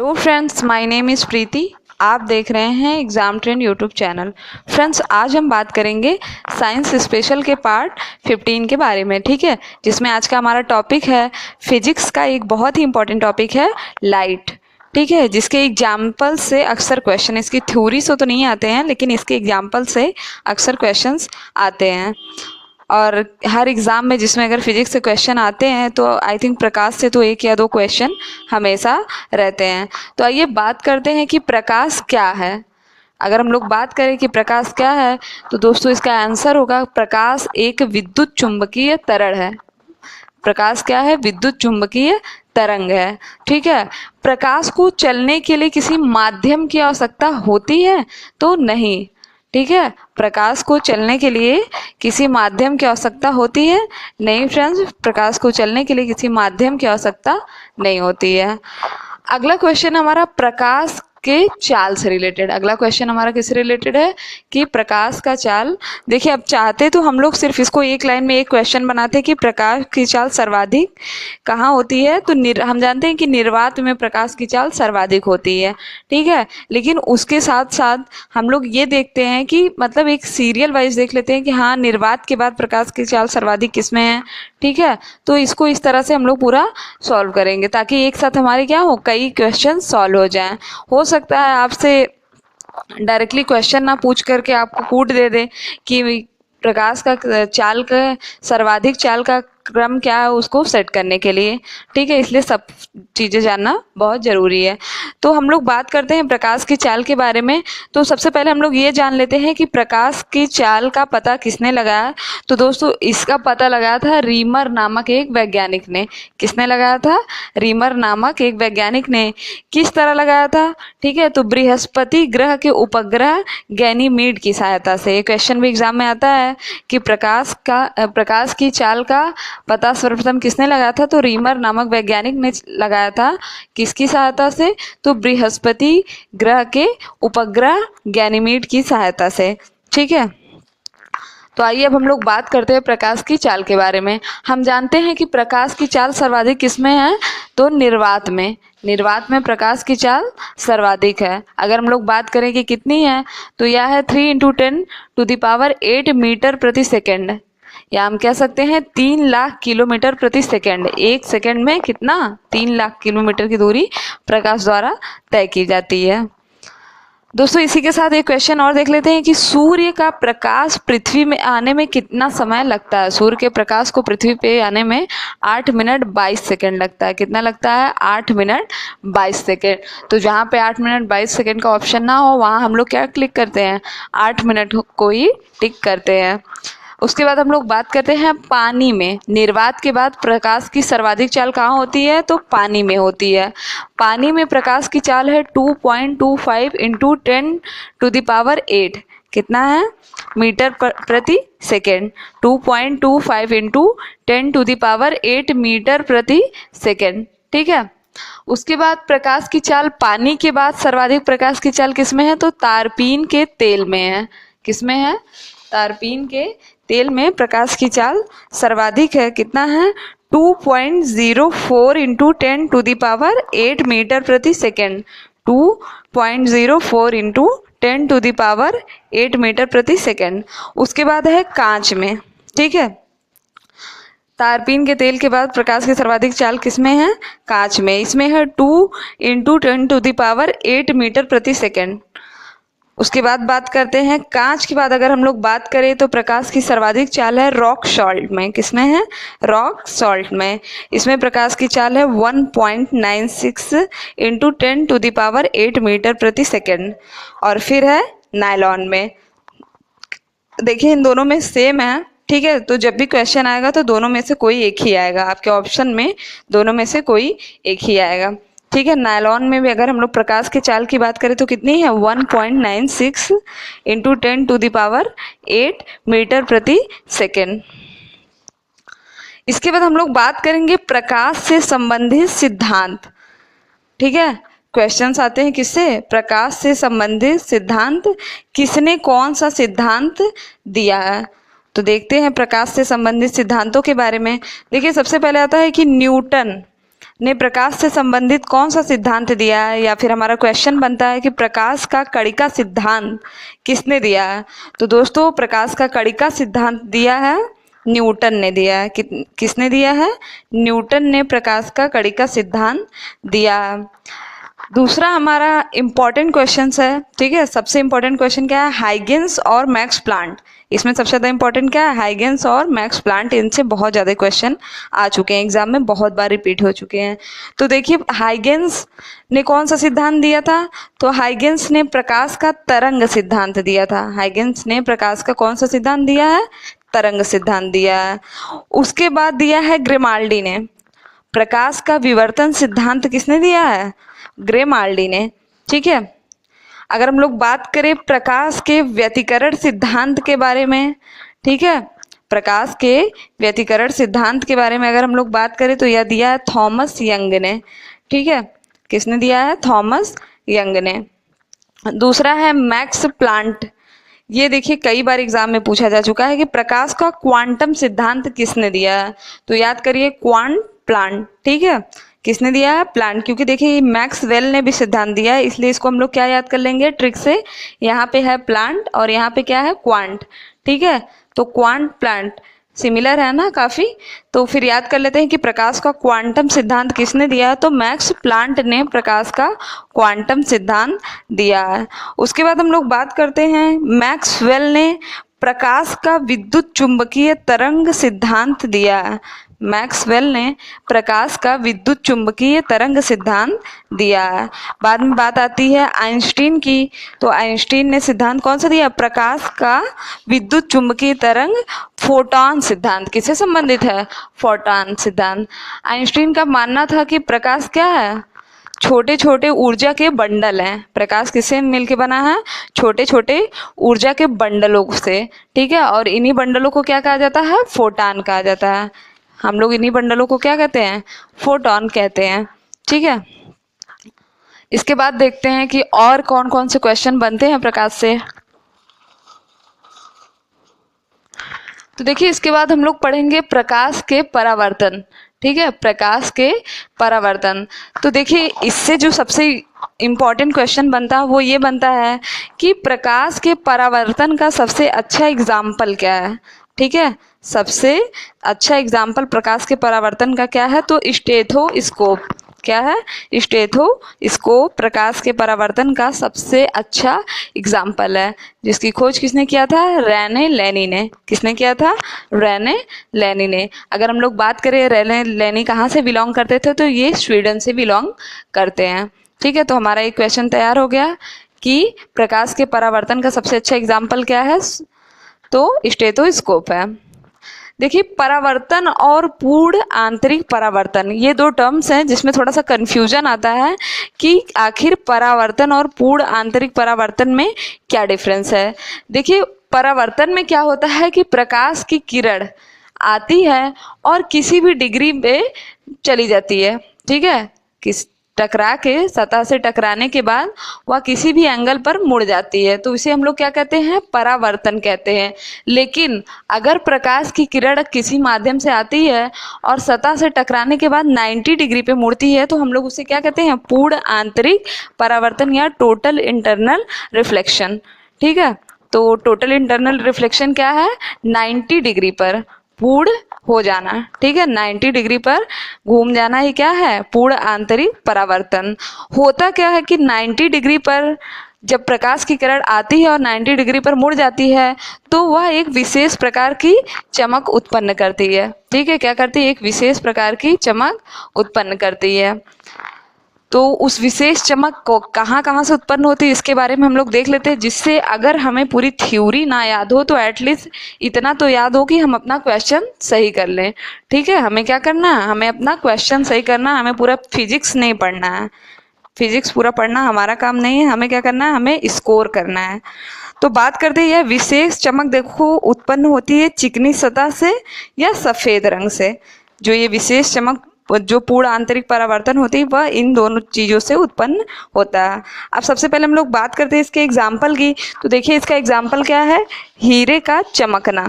Hello friends, my name is Preeti. आप देख रहे हैं exam trend YouTube channel. Friends, आज हम बात करेंगे साइंस स्पेशल के पार्ट 15 के बारे में, ठीक है, जिसमें आज का हमारा टॉपिक है फिजिक्स का एक बहुत ही इंपॉर्टेंट टॉपिक है लाइट, ठीक है, जिसके एग्जाम्पल से अक्सर क्वेश्चन, इसकी थ्योरी से तो नहीं आते हैं लेकिन इसके एग्जाम्पल से अक्सर क्वेश्चंस आते हैं। और हर एग्ज़ाम में जिसमें अगर फिजिक्स से क्वेश्चन आते हैं तो आई थिंक प्रकाश से तो एक या दो क्वेश्चन हमेशा रहते हैं। तो आइए बात करते हैं कि प्रकाश क्या है। अगर हम लोग बात करें कि प्रकाश क्या है तो दोस्तों इसका आंसर होगा प्रकाश एक विद्युत चुंबकीय तरंग है। प्रकाश क्या है? विद्युत चुंबकीय तरंग है, ठीक है। प्रकाश को चलने के लिए किसी माध्यम की आवश्यकता होती है तो नहीं, ठीक है। प्रकाश को चलने के लिए किसी माध्यम की आवश्यकता होती है नहीं फ्रेंड्स, प्रकाश को चलने के लिए किसी माध्यम की आवश्यकता नहीं होती है। अगला क्वेश्चन हमारा प्रकाश के चाल से रिलेटेड। अगला क्वेश्चन हमारा किससे रिलेटेड है कि प्रकाश का चाल। देखिए, अब चाहते तो हम लोग सिर्फ इसको एक लाइन में एक क्वेश्चन बनाते कि प्रकाश की चाल सर्वाधिक कहाँ होती है, तो हम जानते हैं कि निर्वात में प्रकाश की चाल सर्वाधिक होती है, ठीक है। लेकिन उसके साथ साथ हम लोग ये देखते हैं कि मतलब एक सीरियल वाइज देख लेते हैं कि हाँ, निर्वात के बाद प्रकाश की चाल सर्वाधिक किसमें है, ठीक है। तो इसको इस तरह से हम लोग पूरा सॉल्व करेंगे ताकि एक साथ हमारे क्या हो, कई क्वेश्चन सॉल्व हो जाएं। हो सकता है आपसे डायरेक्टली क्वेश्चन ना पूछ करके आपको कूट दे कि प्रकाश का चाल का सर्वाधिक चाल का क्रम क्या है उसको सेट करने के लिए, ठीक है। इसलिए सब चीज़ें जानना बहुत ज़रूरी है। तो हम लोग बात करते हैं प्रकाश की चाल के बारे में। तो सबसे पहले हम लोग ये जान लेते हैं कि प्रकाश की चाल का पता किसने लगाया। तो दोस्तों इसका पता लगाया था रीमर नामक एक वैज्ञानिक ने। किसने लगाया था? रीमर नामक एक वैज्ञानिक ने। किस तरह लगाया था? ठीक है, तो बृहस्पति ग्रह के उपग्रह गैनीमीड की सहायता से। ये क्वेश्चन भी एग्जाम में आता है कि प्रकाश की चाल का पता सर्वप्रथम किसने लगाया था? तो रीमर नामक वैज्ञानिक ने लगाया था। किसकी सहायता से? तो बृहस्पति ग्रह के उपग्रह गैनीमीड की सहायता से, ठीक है। तो आइए अब हम लोग बात करते हैं प्रकाश की चाल के बारे में। हम जानते हैं कि प्रकाश की चाल सर्वाधिक किसमें है? तो निर्वात में। निर्वात में प्रकाश की चाल सर्वाधिक है। अगर हम लोग बात करें कि कितनी है तो यह है 3 × 10⁸ मीटर प्रति सेकेंड, या हम कह सकते हैं 3 लाख किलोमीटर प्रति सेकेंड। एक सेकेंड में कितना? 3 लाख किलोमीटर की दूरी प्रकाश द्वारा तय की जाती है। दोस्तों इसी के साथ एक क्वेश्चन और देख लेते हैं कि सूर्य का प्रकाश पृथ्वी में आने में कितना समय लगता है। सूर्य के प्रकाश को पृथ्वी पे आने में 8 मिनट 22 सेकेंड लगता है। कितना लगता है? 8 मिनट 22 सेकेंड। तो जहाँ पे 8 मिनट 22 सेकेंड का ऑप्शन ना हो वहाँ हम लोग क्या क्लिक करते हैं? 8 मिनट को ही टिक करते हैं। उसके बाद हम लोग बात करते हैं पानी में। निर्वात के बाद प्रकाश की सर्वाधिक चाल कहाँ होती है? तो पानी में होती है। पानी में प्रकाश की चाल है 2.25 × 10⁸ कितना है? मीटर प्रति सेकेंड। 2.25 × 10⁸ मीटर प्रति सेकेंड, ठीक है। उसके बाद प्रकाश की चाल, पानी के बाद सर्वाधिक प्रकाश की चाल किसमें है? तो तारपीन के तेल में है। किसमें है? तारपीन के तेल में प्रकाश की चाल सर्वाधिक है। कितना है? 2.04 × 10⁸ मीटर प्रति सेकेंड। 2.04 × 10⁸ मीटर प्रति सेकेंड। उसके बाद है कांच में, ठीक है। तारपीन के तेल के बाद प्रकाश की सर्वाधिक चाल किसमें है? कांच में। इसमें है 2 × 10⁸ मीटर प्रति सेकेंड। उसके बाद बात करते हैं कांच के बाद अगर हम लोग बात करें तो प्रकाश की सर्वाधिक चाल है रॉक सॉल्ट में। किसमें है? रॉक सॉल्ट में। इसमें प्रकाश की चाल है 1.96 × 10⁸ मीटर प्रति सेकेंड। और फिर है नायलॉन में। देखिए इन दोनों में सेम है, ठीक है। तो जब भी क्वेश्चन आएगा तो दोनों में से कोई एक ही आएगा। आपके ऑप्शन में दोनों में से कोई एक ही आएगा, ठीक है। नायलॉन में भी अगर हम लोग प्रकाश की चाल की बात करें तो कितनी है? 1.96 × 10⁸ मीटर प्रति सेकेंड। इसके बाद हम लोग बात करेंगे प्रकाश से संबंधित सिद्धांत, ठीक है। क्वेश्चंस आते हैं किससे? प्रकाश से संबंधित सिद्धांत। किसने कौन सा सिद्धांत दिया है? तो देखते हैं प्रकाश से संबंधित सिद्धांतों के बारे में। देखिए सबसे पहले आता है कि न्यूटन ने प्रकाश से संबंधित कौन सा सिद्धांत दिया है, या फिर हमारा क्वेश्चन बनता है कि प्रकाश का कणिका सिद्धांत किसने दिया है। तो दोस्तों प्रकाश का कणिका सिद्धांत दिया है न्यूटन ने दिया है। किसने दिया है? न्यूटन ने प्रकाश का कणिका सिद्धांत दिया है। दूसरा हमारा इम्पॉर्टेंट क्वेश्चन है, ठीक है। सबसे इम्पॉर्टेंट क्वेश्चन क्या है? हाइगेंस और मैक्स प्लांट। इसमें सबसे ज़्यादा इम्पॉर्टेंट क्या है? हाइगेंस और मैक्स प्लांट। इनसे बहुत ज़्यादा क्वेश्चन आ चुके हैं, एग्जाम में बहुत बार रिपीट हो चुके हैं। तो देखिए हाइगेंस ने कौन सा सिद्धांत दिया था? तो हाइगेंस ने प्रकाश का तरंग सिद्धांत दिया था। हाइगेंस ने प्रकाश का कौन सा सिद्धांत दिया है? तरंग सिद्धांत दिया है। उसके बाद दिया है ग्रिमाल्डी ने। प्रकाश का विवर्तन सिद्धांत किसने दिया है? ग्रिमाल्डी ने, ठीक है। अगर हम लोग बात करें प्रकाश के व्यतिकरण सिद्धांत के बारे में, ठीक है, प्रकाश के व्यतिकरण सिद्धांत के बारे में अगर हम लोग बात करें तो यह दिया है थॉमस यंग ने, ठीक है। किसने दिया है? थॉमस यंग ने। दूसरा है मैक्स प्लांट। ये देखिए कई बार एग्जाम में पूछा जा चुका है कि प्रकाश का क्वांटम सिद्धांत किसने दिया है। तो याद करिए क्वांट प्लांट, ठीक है। किसने दिया है? प्लांट। क्योंकि देखिए मैक्सवेल ने भी सिद्धांत दिया है, इसलिए इसको हम लोग क्या याद कर लेंगे ट्रिक से। यहाँ पे है प्लांट और यहाँ पे क्या है? क्वांट, ठीक है। तो क्वांट प्लांट सिमिलर है ना काफ़ी। तो फिर याद कर लेते हैं कि प्रकाश का क्वांटम सिद्धांत किसने दिया है? तो मैक्स प्लांट ने प्रकाश का क्वांटम सिद्धांत दिया है। उसके बाद हम लोग बात करते हैं मैक्सवेल ने प्रकाश का विद्युत चुंबकीय तरंग सिद्धांत दिया है। मैक्सवेल ने प्रकाश का विद्युत चुंबकीय तरंग सिद्धांत दिया है। बाद में बात आती है आइंस्टीन की। तो आइंस्टीन ने सिद्धांत कौन सा दिया? प्रकाश का विद्युत चुंबकीय तरंग फोटॉन सिद्धांत। किससे संबंधित है? फोटॉन सिद्धांत। आइंस्टीन का मानना था कि प्रकाश क्या है? छोटे छोटे ऊर्जा के बंडल हैं। प्रकाश किससे मिलके बना है? छोटे छोटे ऊर्जा के बंडलों से, ठीक है। और इन्हीं बंडलों को क्या कहा जाता है? फोटॉन कहा जाता है। हम लोग इन्हीं बंडलों को क्या कहते हैं? फोटॉन कहते हैं, ठीक है। इसके बाद देखते हैं कि और कौन कौन से क्वेश्चन बनते हैं प्रकाश से। तो देखिए इसके बाद हम लोग पढ़ेंगे प्रकाश के परावर्तन, ठीक है। प्रकाश के परावर्तन। तो देखिए इससे जो सबसे इम्पॉर्टेंट क्वेश्चन बनता है वो ये बनता है कि प्रकाश के परावर्तन का सबसे अच्छा एग्जाम्पल क्या है, ठीक है। सबसे अच्छा एग्जाम्पल प्रकाश के परावर्तन का क्या है? तो स्टेथोस्कोप। क्या है? स्टेथोस्कोप प्रकाश के परावर्तन का सबसे अच्छा एग्जाम्पल है, जिसकी खोज किसने किया था? रेने लेनी ने। किसने किया था? रेने लेनी ने। अगर हम लोग बात करें रेने लेनी कहाँ से बिलोंग करते थे, तो ये स्वीडन से बिलोंग करते हैं, ठीक है। तो हमारा एक क्वेश्चन तैयार हो गया कि प्रकाश के परावर्तन का सबसे अच्छा एग्जाम्पल क्या है? तो स्टेथोस्कोप है। देखिए परावर्तन और पूर्ण आंतरिक परावर्तन, ये दो टर्म्स हैं जिसमें थोड़ा सा कंफ्यूजन आता है कि आखिर परावर्तन और पूर्ण आंतरिक परावर्तन में क्या डिफरेंस है। देखिए परावर्तन में क्या होता है कि प्रकाश की किरण आती है और किसी भी डिग्री पे चली जाती है, ठीक है। किस टकरा के सतह से टकराने के बाद वह किसी भी एंगल पर मुड़ जाती है, तो इसे हम लोग क्या कहते हैं? परावर्तन कहते हैं। लेकिन अगर प्रकाश की किरण किसी माध्यम से आती है और सतह से टकराने के बाद 90 डिग्री पे मुड़ती है, तो हम लोग उसे क्या कहते हैं? पूर्ण आंतरिक परावर्तन या टोटल इंटरनल रिफ्लेक्शन, ठीक है। तो टोटल इंटरनल रिफ्लेक्शन क्या है? 90 डिग्री पर पूर्ण हो जाना, ठीक है। 90 डिग्री पर घूम जाना ही क्या है? पूर्ण आंतरिक परावर्तन। होता क्या है कि 90 डिग्री पर जब प्रकाश की किरण आती है और 90 डिग्री पर मुड़ जाती है, तो वह एक विशेष प्रकार की चमक उत्पन्न करती है, ठीक है। क्या करती है? एक विशेष प्रकार की चमक उत्पन्न करती है। तो उस विशेष चमक को कहाँ कहाँ से उत्पन्न होती है इसके बारे में हम लोग देख लेते हैं, जिससे अगर हमें पूरी थ्योरी ना याद हो तो एटलीस्ट इतना तो याद हो कि हम अपना क्वेश्चन सही कर लें, ठीक है। हमें क्या करना है? हमें अपना क्वेश्चन सही करना है। हमें पूरा फिजिक्स नहीं पढ़ना है, फिजिक्स पूरा पढ़ना हमारा काम नहीं है। हमें क्या करना है? हमें स्कोर करना है। तो बात करते हैं यह विशेष चमक देखो उत्पन्न होती है चिकनी सतह से या सफ़ेद रंग से। जो ये विशेष चमक जो पूर्ण आंतरिक परावर्तन होती है वह इन दोनों चीज़ों से उत्पन्न होता है। अब सबसे पहले हम लोग बात करते हैं इसके एग्जाम्पल की। तो देखिए इसका एग्जाम्पल क्या है? हीरे का चमकना,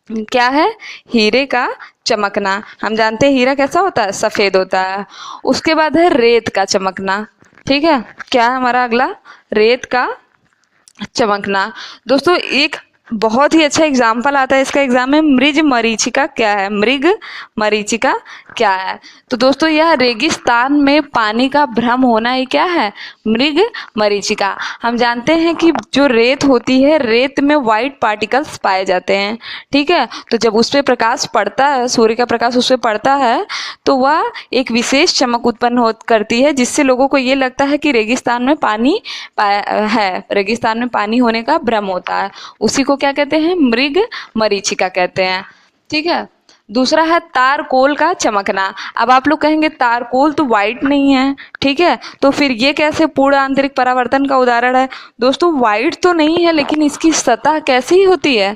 क्या है? हीरे का चमकना। हम जानते हैं हीरा कैसा होता है? सफेद होता है। उसके बाद है रेत का चमकना। ठीक है, क्या है हमारा अगला? रेत का चमकना। दोस्तों एक बहुत ही अच्छा एग्जाम्पल आता है इसका एग्जाम में, मृग मरीचिका क्या है? मृग मरीचिका क्या है? तो दोस्तों यह रेगिस्तान में पानी का भ्रम होना ही क्या है? मृग मरीचिका। हम जानते हैं कि जो रेत होती है, रेत में वाइट पार्टिकल्स पाए जाते हैं। ठीक है, तो जब उस पर प्रकाश पड़ता है, सूर्य का प्रकाश उस पर पड़ता है, तो वह एक विशेष चमक उत्पन्न हो करती है, जिससे लोगों को ये लगता है कि रेगिस्तान में पानी है, रेगिस्तान में पानी होने का भ्रम होता है। उसी को क्या कहते हैं? मृग मरीचिका कहते हैं। ठीक है, दूसरा है तारकोल का चमकना। अब आप लोग कहेंगे तारकोल तो वाइट नहीं है, ठीक है, तो फिर ये कैसे पूर्ण आंतरिक परावर्तन का उदाहरण है? दोस्तों वाइट तो नहीं है, लेकिन इसकी सतह कैसी होती है?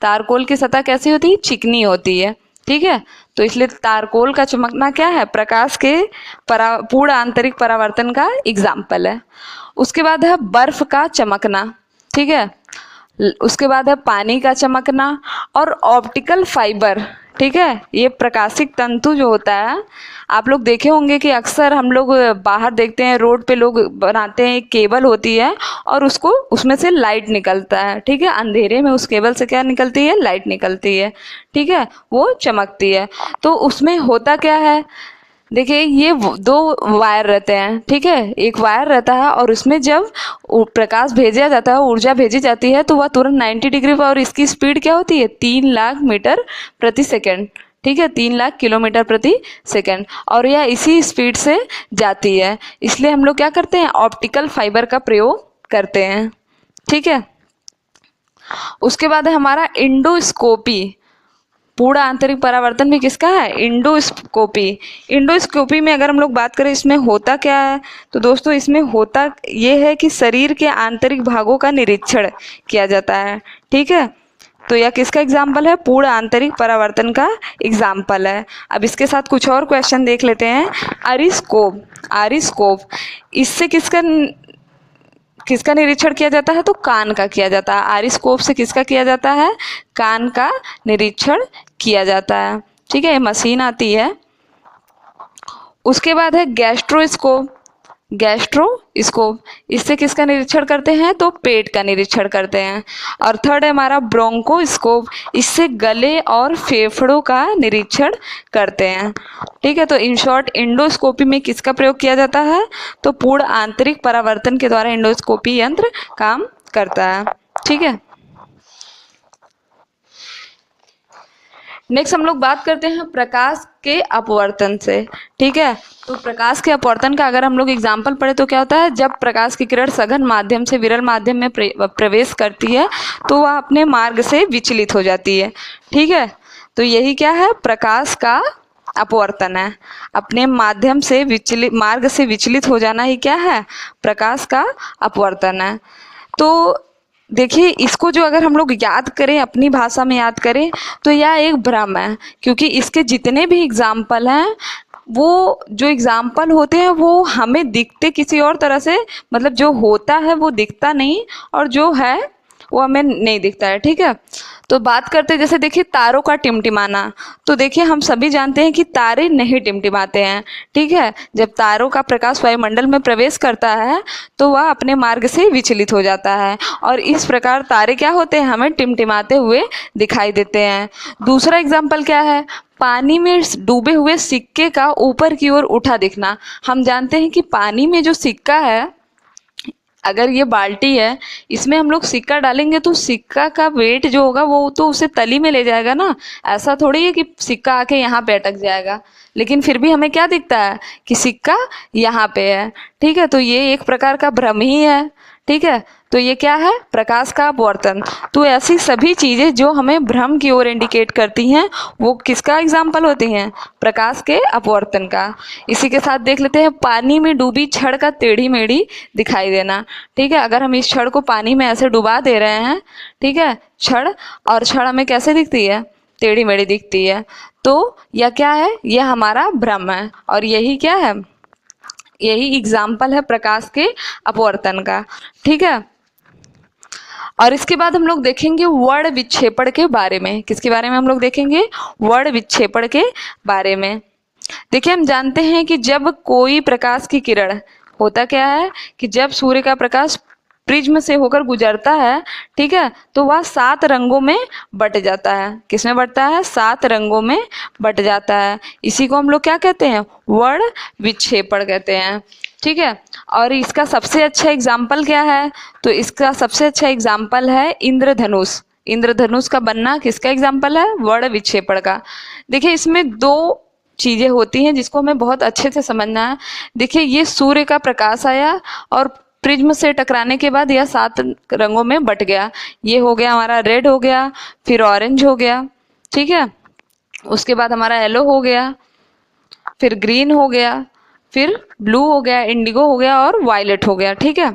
तारकोल की सतह कैसी होती है? चिकनी होती है। ठीक है, तो इसलिए तारकोल का चमकना क्या है? प्रकाश के पूर्ण आंतरिक परावर्तन का एग्जाम्पल है। उसके बाद है बर्फ का चमकना। ठीक है, उसके बाद है पानी का चमकना और ऑप्टिकल फाइबर। ठीक है, ये प्रकाशिक तंतु जो होता है, आप लोग देखे होंगे कि अक्सर हम लोग बाहर देखते हैं, रोड पे लोग बनाते हैं, एक केबल होती है और उसको उसमें से लाइट निकलता है। ठीक है, अंधेरे में उस केबल से क्या निकलती है? लाइट निकलती है। ठीक है, वो चमकती है। तो उसमें होता क्या है? देखिए ये दो वायर रहते हैं। ठीक है, एक वायर रहता है और उसमें जब प्रकाश भेजा जाता है, ऊर्जा भेजी जाती है, तो वह तुरंत 90 डिग्री पर, और इसकी स्पीड क्या होती है? 3 लाख मीटर प्रति सेकंड। ठीक है, 3 लाख किलोमीटर प्रति सेकंड, और यह इसी स्पीड से जाती है। इसलिए हम लोग क्या करते हैं? ऑप्टिकल फाइबर का प्रयोग करते हैं। ठीक है, उसके बाद है हमारा इंडोस्कोपी। पूर्ण आंतरिक परावर्तन भी किसका है? इंडोस्कोपी। इंडोस्कोपी में अगर हम लोग बात करें, इसमें होता क्या है? तो दोस्तों इसमें होता ये है कि शरीर के आंतरिक भागों का निरीक्षण किया जाता है। ठीक है, तो यह किसका एग्जाम्पल है? पूर्ण आंतरिक परावर्तन का एग्जाम्पल है। अब इसके साथ कुछ और क्वेश्चन देख लेते हैं। अरिस्कोप, अरिस्कोप, इससे किसका किसका निरीक्षण किया जाता है? तो कान का किया जाता है। आरिस्कोप से किसका किया जाता है? कान का निरीक्षण किया जाता है। ठीक है, ये मशीन आती है। उसके बाद है गैस्ट्रोस्कोप। गैस्ट्रोस्कोप, इससे किसका निरीक्षण करते हैं? तो पेट का निरीक्षण करते हैं। और थर्ड है हमारा ब्रोंकोस्कोप, इससे गले और फेफड़ों का निरीक्षण करते हैं। ठीक है, तो इन शॉर्ट इंडोस्कोपी में किसका प्रयोग किया जाता है? तो पूर्ण आंतरिक परावर्तन के द्वारा इंडोस्कोपी यंत्र काम करता है। ठीक है, नेक्स्ट हम लोग बात करते हैं प्रकाश के अपवर्तन से। ठीक है, तो प्रकाश के अपवर्तन का अगर हम लोग एग्जाम्पल पढ़े तो क्या होता है? जब प्रकाश की किरण सघन माध्यम से विरल माध्यम में प्रवेश करती है, तो वह अपने मार्ग से विचलित हो जाती है। ठीक है, तो यही क्या है? प्रकाश का अपवर्तन है। अपने माध्यम से विचलित, मार्ग से विचलित हो जाना ही क्या है? प्रकाश का अपवर्तन है। तो देखिए इसको जो अगर हम लोग याद करें, अपनी भाषा में याद करें, तो यह एक भ्रम है, क्योंकि इसके जितने भी एग्जाम्पल हैं, वो जो एग्जाम्पल होते हैं वो हमें दिखते किसी और तरह से, मतलब जो होता है वो दिखता नहीं, और जो है वो हमें नहीं दिखता है। ठीक है, तो बात करते हैं जैसे देखिए तारों का टिमटिमाना। तो देखिए हम सभी जानते हैं कि तारे नहीं टिमटिमाते हैं। ठीक है, जब तारों का प्रकाश वायुमंडल में प्रवेश करता है, तो वह अपने मार्ग से विचलित हो जाता है, और इस प्रकार तारे क्या होते हैं? हमें टिमटिमाते हुए दिखाई देते हैं। दूसरा एग्जाम्पल क्या है? पानी में डूबे हुए सिक्के का ऊपर की ओर उठा दिखना। हम जानते हैं कि पानी में जो सिक्का है, अगर ये बाल्टी है, इसमें हम लोग सिक्का डालेंगे तो सिक्का का वेट जो होगा वो तो उसे तली में ले जाएगा ना। ऐसा थोड़ी है कि सिक्का आके यहाँ पे अटक जाएगा, लेकिन फिर भी हमें क्या दिखता है? कि सिक्का यहाँ पे है। ठीक है, तो ये एक प्रकार का भ्रम ही है। ठीक है, तो ये क्या है? प्रकाश का अपवर्तन। तो ऐसी सभी चीज़ें जो हमें भ्रम की ओर इंडिकेट करती हैं, वो किसका एग्जाम्पल होती हैं? प्रकाश के अपवर्तन का। इसी के साथ देख लेते हैं पानी में डूबी छड़ का टेढ़ी मेढ़ी दिखाई देना। ठीक है, अगर हम इस छड़ को पानी में ऐसे डुबा दे रहे हैं, ठीक है, छड़, और छड़ हमें कैसे दिखती है? टेढ़ी मेढ़ी दिखती है। तो यह क्या है? यह हमारा भ्रम है, और यही क्या है? यही एग्जाम्पल है प्रकाश के अपवर्तन का। ठीक है, और इसके बाद हम लोग देखेंगे वर्ण विक्षेपण के बारे में। किसके बारे में हम लोग देखेंगे? वर्ण विक्षेपण के बारे में। देखिए, हम जानते हैं कि जब कोई प्रकाश की किरण, होता क्या है कि जब सूर्य का प्रकाश प्रिज्म से होकर गुजरता है, ठीक है, तो वह 7 रंगों में बट जाता है। किसमें बटता है? 7 रंगों में बट जाता है। इसी को हम लोग क्या कहते हैं? वर्ण विक्षेपण कहते हैं, ठीक है। और इसका सबसे अच्छा एग्जाम्पल क्या है? तो इसका सबसे अच्छा एग्जाम्पल है इंद्रधनुष। इंद्रधनुष का बनना किसका एग्जाम्पल है? वर्ण विक्षेपण का। देखिए, इसमें 2 चीजें होती हैं जिसको हमें बहुत अच्छे से समझना है। देखिए, ये सूर्य का प्रकाश आया और प्रिज्म से टकराने के बाद यह 7 रंगों में बट गया। ये हो गया हमारा रेड हो गया, फिर ऑरेंज हो गया, ठीक है, उसके बाद हमारा येलो हो गया, फिर ग्रीन हो गया, फिर ब्लू हो गया, इंडिगो हो गया और वायलेट हो गया, ठीक है।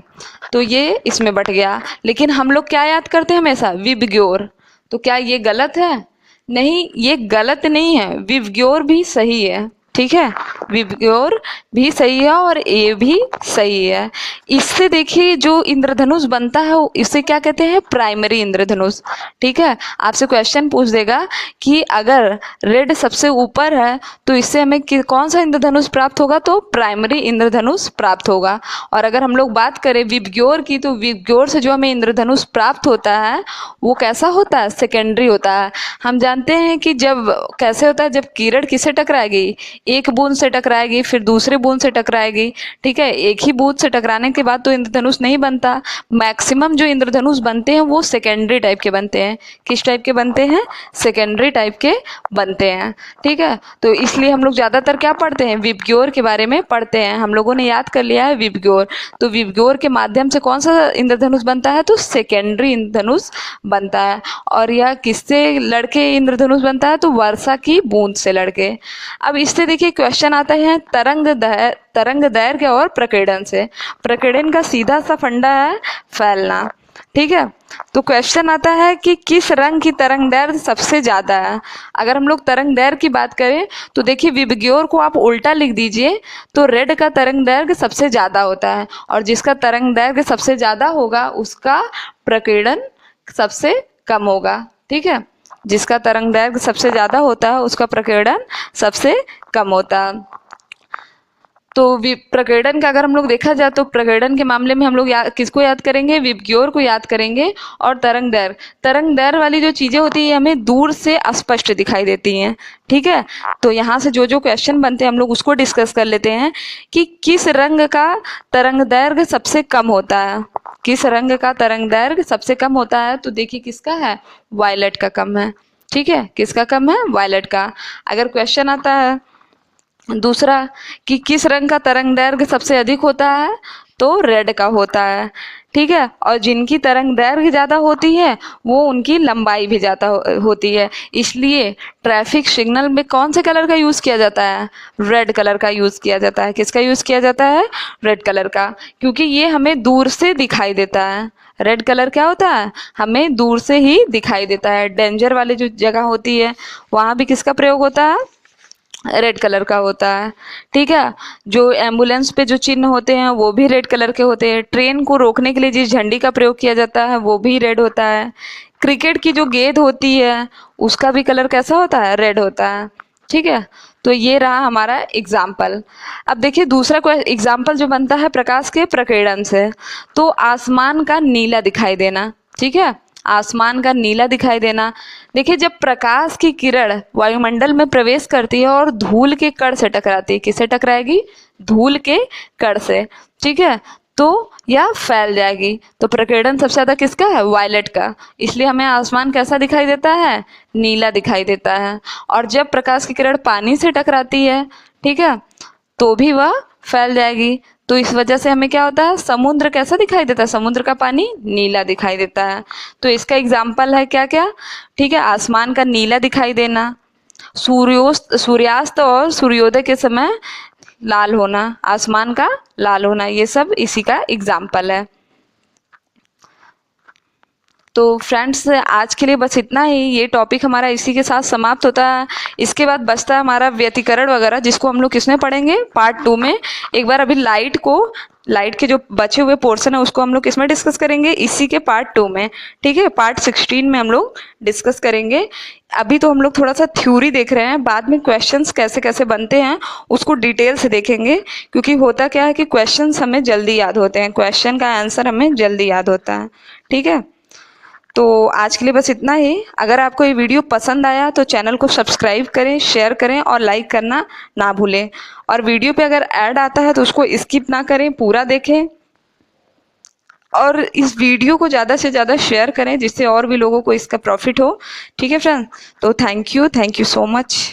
तो ये इसमें बट गया। लेकिन हम लोग क्या याद करते हैं हमेशा? विबग्योर। तो क्या ये गलत है? नहीं, ये गलत नहीं है, विबग्योर भी सही है, ठीक है। विबग्योर भी सही है और ये भी सही है। इससे देखिए जो इंद्रधनुष बनता है इसे क्या कहते हैं? प्राइमरी इंद्रधनुष, ठीक है। आपसे क्वेश्चन पूछ देगा कि अगर रेड सबसे ऊपर है तो इससे हमें कौन सा इंद्रधनुष प्राप्त होगा? तो प्राइमरी इंद्रधनुष प्राप्त होगा। और अगर हम लोग बात करें विबग्योर की, तो विबग्योर से जो हमें इंद्रधनुष प्राप्त होता है वो कैसा होता है? सेकेंडरी होता है। हम जानते हैं कि जब कैसे होता है, जब किरण किससे टकराएगी? एक बूंद से टकराएगी, फिर दूसरे बूंद से टकराएगी, ठीक है। एक ही बूंद से टकराने के बाद तो इंद्रधनुष नहीं बनता। मैक्सिमम जो इंद्रधनुष बनते हैं वो सेकेंडरी टाइप के बनते हैं। किस टाइप के बनते हैं? सेकेंडरी टाइप के बनते हैं, ठीक है। तो इसलिए हम लोग ज़्यादातर क्या पढ़ते हैं? विबग्योर के बारे में पढ़ते हैं। हम लोगों ने याद कर लिया है विबग्योर। तो विबग्योर के माध्यम से कौन सा इंद्रधनुष बनता है? तो सेकेंडरी इंद्रधनुष बनता है। और यह किससे लड़के इंद्रधनुष बनता है? तो वर्षा की बूंद से लड़के। अब इससे देखिए क्वेश्चन आता है तरंग दैर्घ्य और प्रकीर्णन से। प्रकीर्णन का सीधा सा फंडा है फैलना, ठीक है। तो क्वेश्चन आता है कि किस रंग की तरंग दैर्घ्य सबसे ज्यादा है। अगर हम लोग तरंग दैर्घ्य की बात करें तो देखिए विबग्योर को आप उल्टा लिख दीजिए तो रेड का तरंग दैर्घ्य सबसे ज्यादा होता है, और जिसका तरंग दैर्घ्य सबसे ज्यादा होगा उसका प्रकीर्णन सबसे कम होगा, ठीक है। जिसका तरंग दैर्घ्य सबसे ज्यादा होता है उसका प्रकीर्णन सबसे कम होता है। तो प्रकीर्णन का अगर हम लोग देखा जाए तो प्रकीर्णन के मामले में हम लोग किसको याद करेंगे? विबग्योर को याद करेंगे। और तरंग दैर्घ्य वाली जो चीजें होती है हमें दूर से अस्पष्ट दिखाई देती हैं, ठीक है। तो यहाँ से जो जो क्वेश्चन बनते हैं हम लोग उसको डिस्कस कर लेते हैं कि किस रंग का तरंग दैर्घ्य सबसे कम होता है। किस रंग का तरंग दैर्घ्य सबसे कम होता है? तो देखिए किसका है? वायलेट का कम है, ठीक है। किसका कम है? वायलेट का। अगर क्वेश्चन आता है दूसरा कि किस रंग का तरंग दैर्घ्य सबसे अधिक होता है? तो रेड का होता है, ठीक है। और जिनकी तरंग दैर्घ्य ज़्यादा होती है वो उनकी लंबाई भी ज़्यादा होती है। इसलिए ट्रैफिक सिग्नल में कौन से कलर का यूज़ किया जाता है? रेड कलर का यूज़ किया जाता है। किसका यूज़ किया जाता है? रेड कलर का, क्योंकि ये हमें दूर से दिखाई देता है। रेड कलर क्या होता है? हमें दूर से ही दिखाई देता है। डेंजर वाली जो जगह होती है वहाँ भी किसका प्रयोग होता है? रेड कलर का होता है, ठीक है। जो एम्बुलेंस पे जो चिन्ह होते हैं वो भी रेड कलर के होते हैं। ट्रेन को रोकने के लिए जिस झंडी का प्रयोग किया जाता है वो भी रेड होता है। क्रिकेट की जो गेंद होती है उसका भी कलर कैसा होता है? रेड होता है, ठीक है। तो ये रहा हमारा एग्जाम्पल। अब देखिए दूसरा एग्जाम्पल जो बनता है प्रकाश के प्रकीर्णन से, तो आसमान का नीला दिखाई देना, ठीक है। आसमान का नीला दिखाई देना। देखिए जब प्रकाश की किरण वायुमंडल में प्रवेश करती है और धूल के कण से टकराती है, किससे टकराएगी? धूल के कण से, ठीक है, तो यह फैल जाएगी। तो प्रकीर्णन सबसे ज्यादा किसका है? वायलेट का। इसलिए हमें आसमान कैसा दिखाई देता है? नीला दिखाई देता है। और जब प्रकाश की किरण पानी से टकराती है, ठीक है, तो भी वह फैल जाएगी। तो इस वजह से हमें क्या होता है? समुद्र कैसा दिखाई देता है? समुद्र का पानी नीला दिखाई देता है। तो इसका एग्जाम्पल है क्या क्या? ठीक है, आसमान का नीला दिखाई देना, सूर्यास्त और सूर्योदय के समय लाल होना, आसमान का लाल होना, ये सब इसी का एग्जाम्पल है। तो फ्रेंड्स आज के लिए बस इतना ही। ये टॉपिक हमारा इसी के साथ समाप्त होता है। इसके बाद बचता है हमारा व्यतिकरण वगैरह, जिसको हम लोग किसमें पढ़ेंगे? पार्ट 2 में। एक बार अभी लाइट को लाइट के जो बचे हुए पोर्शन है उसको हम लोग किसमें डिस्कस करेंगे, इसी के पार्ट 2 में, ठीक है। पार्ट 16 में हम लोग डिस्कस करेंगे। अभी तो हम लोग थोड़ा सा थ्योरी देख रहे हैं, बाद में क्वेश्चंस कैसे कैसे बनते हैं उसको डिटेल से देखेंगे, क्योंकि होता क्या है कि क्वेश्चंस हमें जल्दी याद होते हैं, क्वेश्चन का आंसर हमें जल्दी याद होता है, ठीक है। तो आज के लिए बस इतना ही। अगर आपको ये वीडियो पसंद आया तो चैनल को सब्सक्राइब करें, शेयर करें और लाइक करना ना भूलें। और वीडियो पे अगर ऐड आता है तो उसको स्किप ना करें, पूरा देखें। और इस वीडियो को ज़्यादा से ज़्यादा शेयर करें जिससे और भी लोगों को इसका प्रॉफिट हो, ठीक है फ्रेंड। तो थैंक यू सो मच।